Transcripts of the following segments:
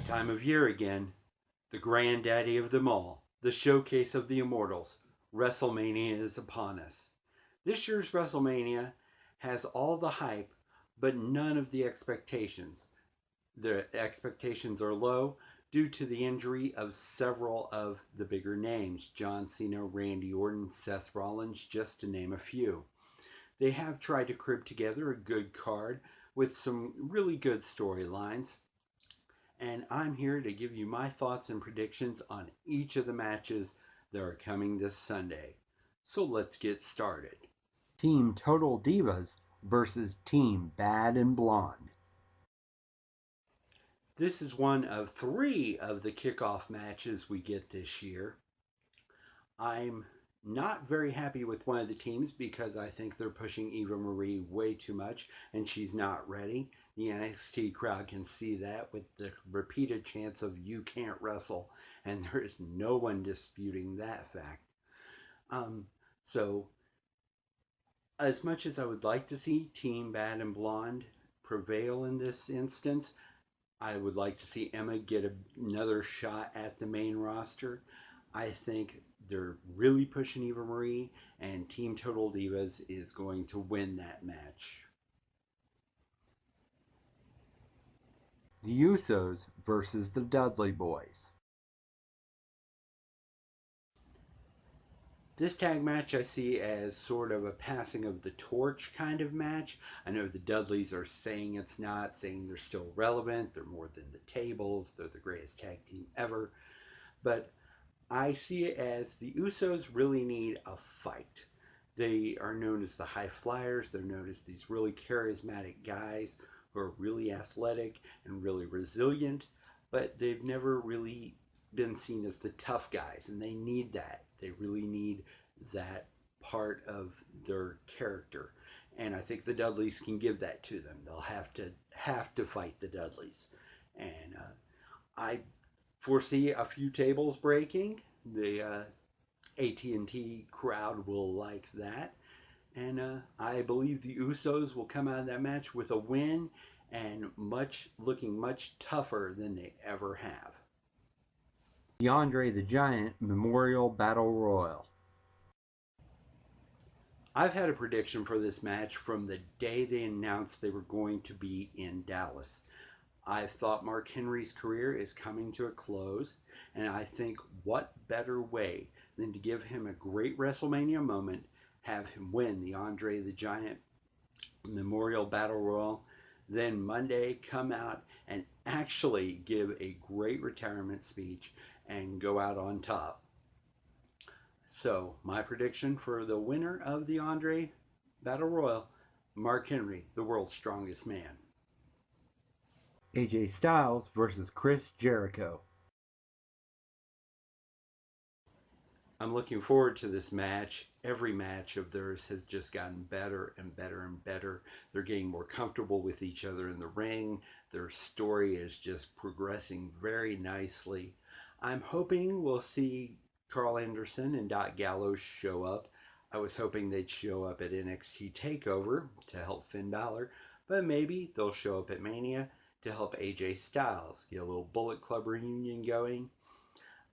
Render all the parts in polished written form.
That time of year again. The granddaddy of them all. The showcase of the immortals. Wrestlemania is upon us. This year's Wrestlemania has all the hype, but none of the expectations. The expectations are low due to the injury of several of the bigger names. John Cena, Randy Orton, Seth Rollins, just to name a few. They have tried to crib together a good card with some really good storylines. And I'm here to give you my thoughts and predictions on each of the matches that are coming this Sunday. So let's get started. Team Total Divas versus Team Bad and Blonde. This is one of 3 of the kickoff matches we get this year. I'm not very happy with one of the teams because I think they're pushing Eva Marie way too much and she's not ready. The NXT crowd can see that with the repeated chants of "you can't wrestle," and there is no one disputing that fact. So as much as I would like to see Team Bad and Blonde prevail in this instance, I would like to see Emma get another shot at the main roster. I think they're really pushing Eva Marie, and Team Total Divas is going to win that match. The Usos versus the Dudley Boyz. This tag match I see as sort of a passing of the torch kind of match. I know the Dudleys are saying it's not, saying they're still relevant, they're more than the tables, they're the greatest tag team ever. But I see it as the Usos really need a fight. They are known as the High Flyers. They're known as these really charismatic guys who are really athletic and really resilient, but they've never really been seen as the tough guys, and they need that. They really need that part of their character, and I think the Dudleys can give that to them. They'll have to fight the Dudleys, and I foresee a few tables breaking. The AT&T crowd will like that, and I believe the Usos will come out of that match with a win and looking much tougher than they ever have. The Andre the Giant Memorial Battle Royal. I've had a prediction for this match from the day they announced they were going to be in Dallas. I've thought Mark Henry's career is coming to a close, and I think what better way than to give him a great WrestleMania moment, have him win the Andre the Giant Memorial Battle Royal, then Monday come out and actually give a great retirement speech and go out on top. So my prediction for the winner of the Andre Battle Royal, Mark Henry, the world's strongest man. AJ Styles versus Chris Jericho. I'm looking forward to this match. Every match of theirs has just gotten better and better and better. They're getting more comfortable with each other in the ring. Their story is just progressing very nicely. I'm hoping we'll see Carl Anderson and Doc Gallows show up. I was hoping they'd show up at NXT TakeOver to help Finn Balor, but maybe they'll show up at Mania to help AJ Styles get a little Bullet Club reunion going.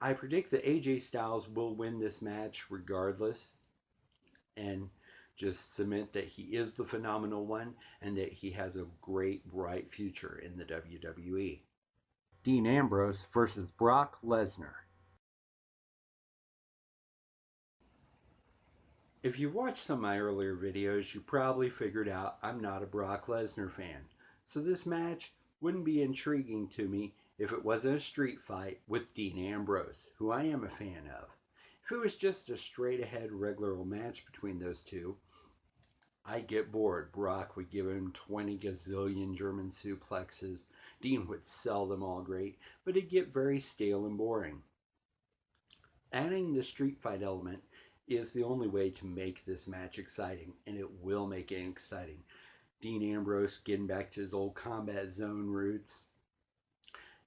I predict that AJ Styles will win this match regardless and just cement that he is the phenomenal one and that he has a great, bright future in the WWE. Dean Ambrose versus Brock Lesnar. If you've watched some of my earlier videos, you probably figured out I'm not a Brock Lesnar fan. So this match wouldn't be intriguing to me if it wasn't a street fight with Dean Ambrose, who I am a fan of. If it was just a straight ahead regular old match between those two, I'd get bored. Brock would give him 20 gazillion German suplexes. Dean would sell them all great, but it'd get very stale and boring. Adding the street fight element is the only way to make this match exciting, and it will make it exciting. Dean Ambrose getting back to his old Combat Zone roots,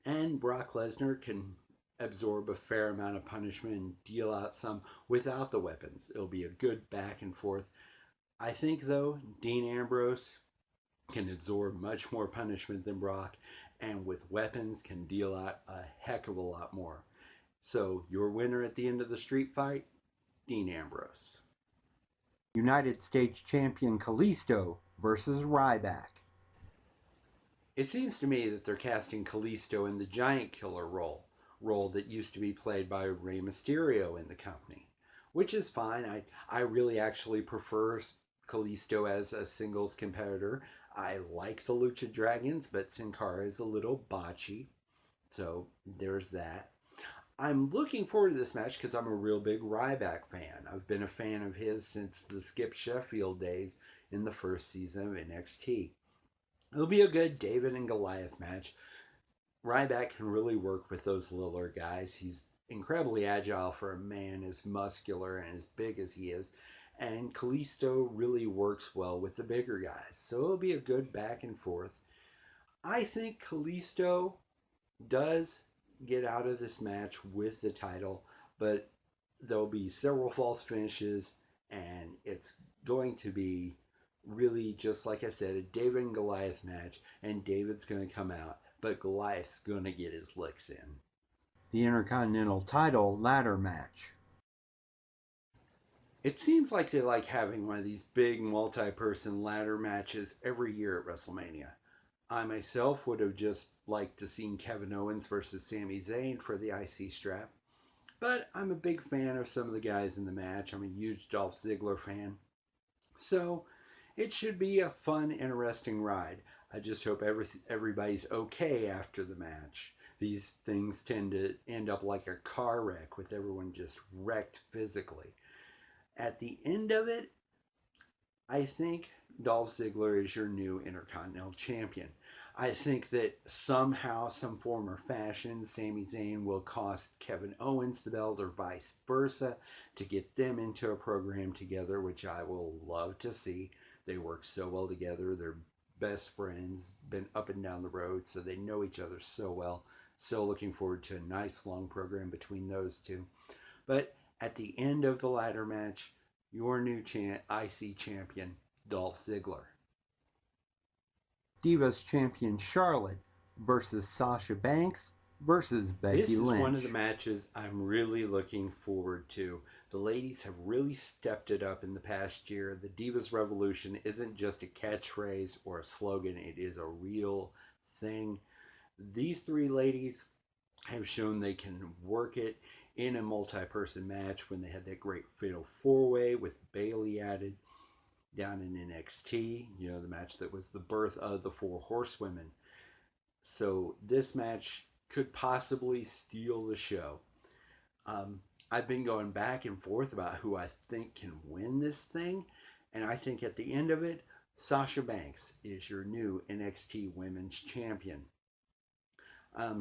and Brock Lesnar can absorb a fair amount of punishment and deal out some without the weapons. It'll be a good back and forth. I think, though, Dean Ambrose can absorb much more punishment than Brock, and with weapons can deal out a heck of a lot more. So, your winner at the end of the street fight, Dean Ambrose. United States Champion Kaliisto versus Ryback. It seems to me that they're casting Kaliisto in the giant killer role that used to be played by Rey Mysterio in the company, which is fine. I really actually prefer Kaliisto as a singles competitor. I like the Lucha Dragons, but Sin Cara is a little botchy, so there's that. I'm looking forward to this match because I'm a real big Ryback fan. I've been a fan of his since the Skip Sheffield days in the first season of NXT. It'll be a good David and Goliath match. Ryback can really work with those littler guys. He's incredibly agile for a man as muscular and as big as he is. And Kaliisto really works well with the bigger guys. So it'll be a good back and forth. I think Kaliisto does get out of this match with the title, but there'll be several false finishes, and it's going to be really, just like I said, a David and Goliath match, and David's going to come out, but Goliath's going to get his licks in. The Intercontinental title ladder match. It seems like they like having one of these big multi-person ladder matches every year at WrestleMania. I myself would have just liked to see Kevin Owens versus Sami Zayn for the IC strap. But I'm a big fan of some of the guys in the match. I'm a huge Dolph Ziggler fan. So it should be a fun, interesting ride. I just hope everybody's okay after the match. These things tend to end up like a car wreck with everyone just wrecked physically. At the end of it, I think Dolph Ziggler is your new Intercontinental Champion. I think that somehow, some form or fashion, Sami Zayn will cost Kevin Owens the belt or vice versa to get them into a program together, which I will love to see. They work so well together. They're best friends, been up and down the road, so they know each other so well. So looking forward to a nice long program between those two. But at the end of the ladder match, your new IC champion, Dolph Ziggler. Divas Champion Charlotte versus Sasha Banks versus Becky Lynch. This is one of the matches I'm really looking forward to. The ladies have really stepped it up in the past year. The Divas Revolution isn't just a catchphrase or a slogan, it is a real thing. These three ladies have shown they can work it in a multi-person match when they had that great Fatal 4-Way with Bayley added down in NXT, the match that was the birth of the Four Horsewomen. So this match could possibly steal the show. I've been going back and forth about who I think can win this thing, and I think at the end of it, Sasha Banks is your new NXT Women's Champion.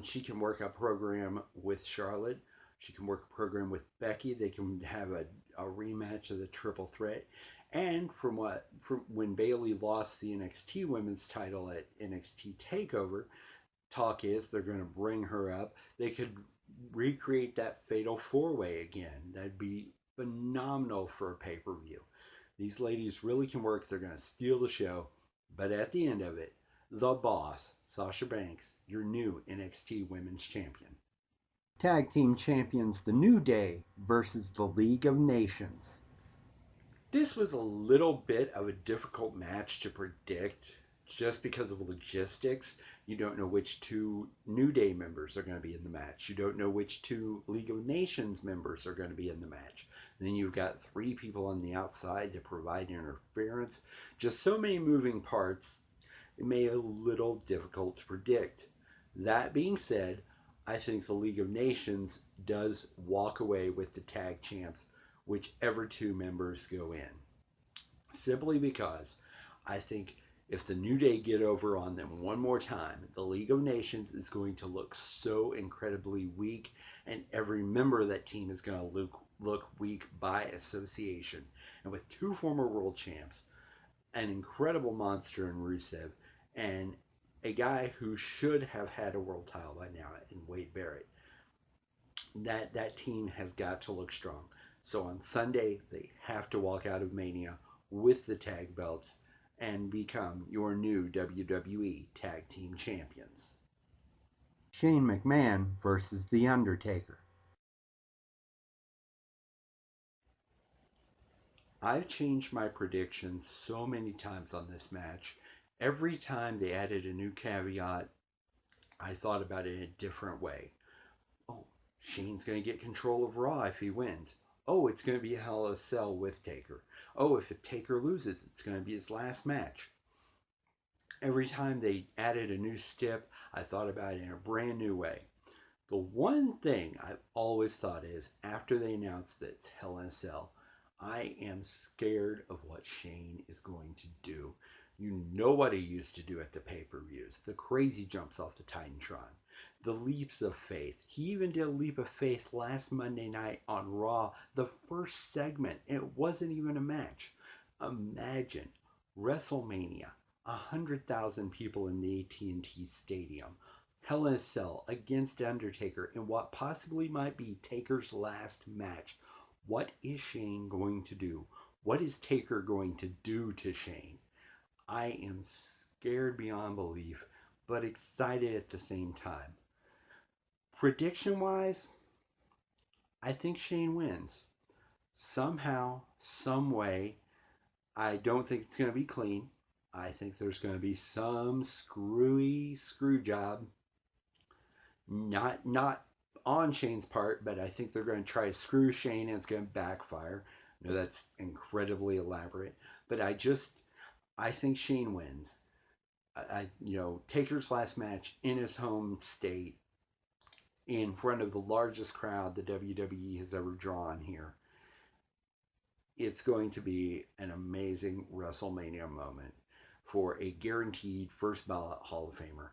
She can work a program with Charlotte. She can work a program with Becky. They can have a rematch of the triple threat. And from when Bayley lost the NXT Women's title at NXT TakeOver, talk is they're going to bring her up. They could recreate that Fatal 4-Way again. That'd be phenomenal for a pay-per-view. These ladies really can work. They're going to steal the show. But at the end of it, the boss, Sasha Banks, your new NXT Women's Champion. Tag Team Champions The New Day versus the League of Nations. This was a little bit of a difficult match to predict just because of logistics. You don't know which two New Day members are going to be in the match. You don't know which two League of Nations members are going to be in the match. Then you've got three people on the outside to provide interference. Just so many moving parts. It made it a little difficult to predict. That being said, I think the League of Nations does walk away with the tag champs, whichever two members go in. Simply because I think if the New Day get over on them one more time, the League of Nations is going to look so incredibly weak, and every member of that team is going to look weak by association. And with two former world champs, an incredible monster in Rusev, and a guy who should have had a world title by now in Wade Barrett, that team has got to look strong. So on Sunday, they have to walk out of Mania with the tag belts and become your new WWE Tag Team Champions. Shane McMahon versus The Undertaker. I've changed my predictions so many times on this match. Every time they added a new caveat, I thought about it in a different way. Oh, Shane's going to get control of Raw if he wins. Oh, it's going to be a Hell in a Cell with Taker. Oh, if Taker loses, it's going to be his last match. Every time they added a new stip, I thought about it in a brand new way. The one thing I've always thought is, after they announced that it's Hell in a Cell, I am scared of what Shane is going to do. You know what he used to do at the pay-per-views. The crazy jumps off the Titantron. The leaps of faith. He even did a leap of faith last Monday night on Raw. The first segment. It wasn't even a match. Imagine WrestleMania. 100,000 people in the AT&T Stadium. Hell in a Cell against Undertaker in what possibly might be Taker's last match. What is Shane going to do? What is Taker going to do to Shane? I am scared beyond belief, but excited at the same time. Prediction-wise, I think Shane wins. Somehow, some way. I don't think it's going to be clean. I think there's going to be some screw job. Not on Shane's part, but I think they're going to try to screw Shane and it's going to backfire. I know that's incredibly elaborate, but I think Shane wins. Taker's last match in his home state in front of the largest crowd the WWE has ever drawn here. It's going to be an amazing WrestleMania moment for a guaranteed first ballot Hall of Famer.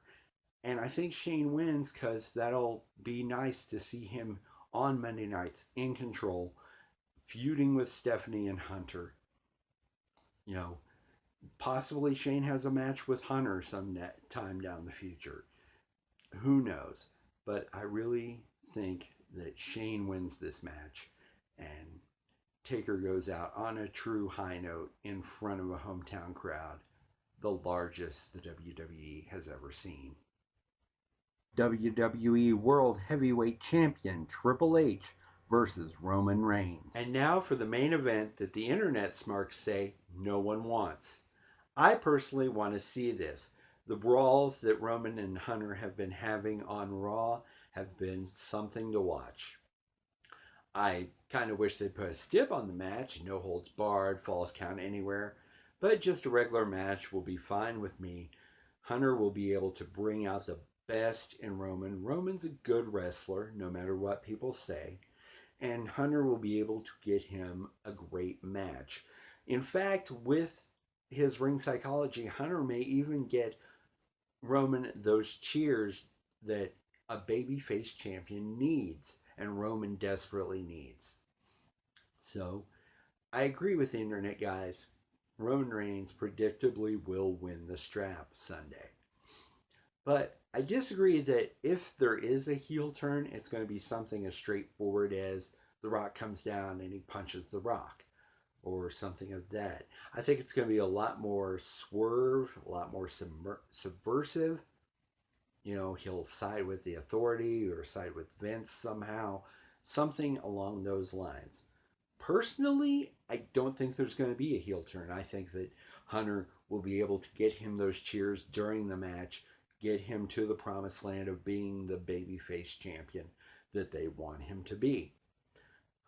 And I think Shane wins because that'll be nice to see him on Monday nights in control, feuding with Stephanie and Hunter. Possibly Shane has a match with Hunter some time down the future. Who knows? But I really think that Shane wins this match and Taker goes out on a true high note in front of a hometown crowd, the largest the WWE has ever seen. WWE World Heavyweight Champion Triple H versus Roman Reigns. And now for the main event that the internet smarks say no one wants. I personally want to see this. The brawls that Roman and Hunter have been having on Raw have been something to watch. I kind of wish they'd put a stip on the match, no holds barred, falls count anywhere, but just a regular match will be fine with me. Hunter will be able to bring out the best in Roman. Roman's a good wrestler, no matter what people say, and Hunter will be able to get him a great match. In fact, with his ring psychology, Hunter may even get Roman those cheers that a babyface champion needs and Roman desperately needs. So, I agree with the internet guys. Roman Reigns predictably will win the strap Sunday. But I disagree that if there is a heel turn, it's going to be something as straightforward as The Rock comes down and he punches The Rock or something of that. I think it's going to be a lot more swerve, a lot more subversive. He'll side with the authority or side with Vince somehow. Something along those lines. Personally, I don't think there's going to be a heel turn. I think that Hunter will be able to get him those cheers during the match, get him to the promised land of being the babyface champion that they want him to be.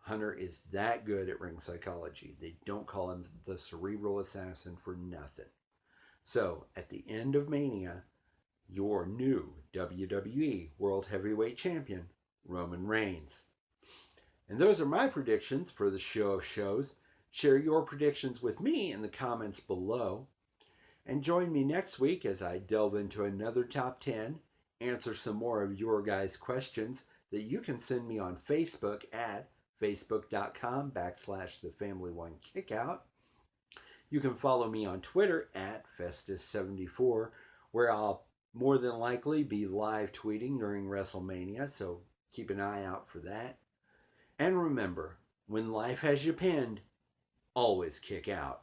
Hunter is that good at ring psychology. They don't call him the cerebral assassin for nothing. So, at the end of Mania, your new WWE World Heavyweight Champion, Roman Reigns. And those are my predictions for the show of shows. Share your predictions with me in the comments below. And join me next week as I delve into another top 10, answer some more of your guys' questions that you can send me on Facebook at facebook.com/the Family One Kickout. You can follow me on Twitter at Festus74, where I'll more than likely be live tweeting during WrestleMania, so keep an eye out for that. And remember, when life has you pinned, always kick out.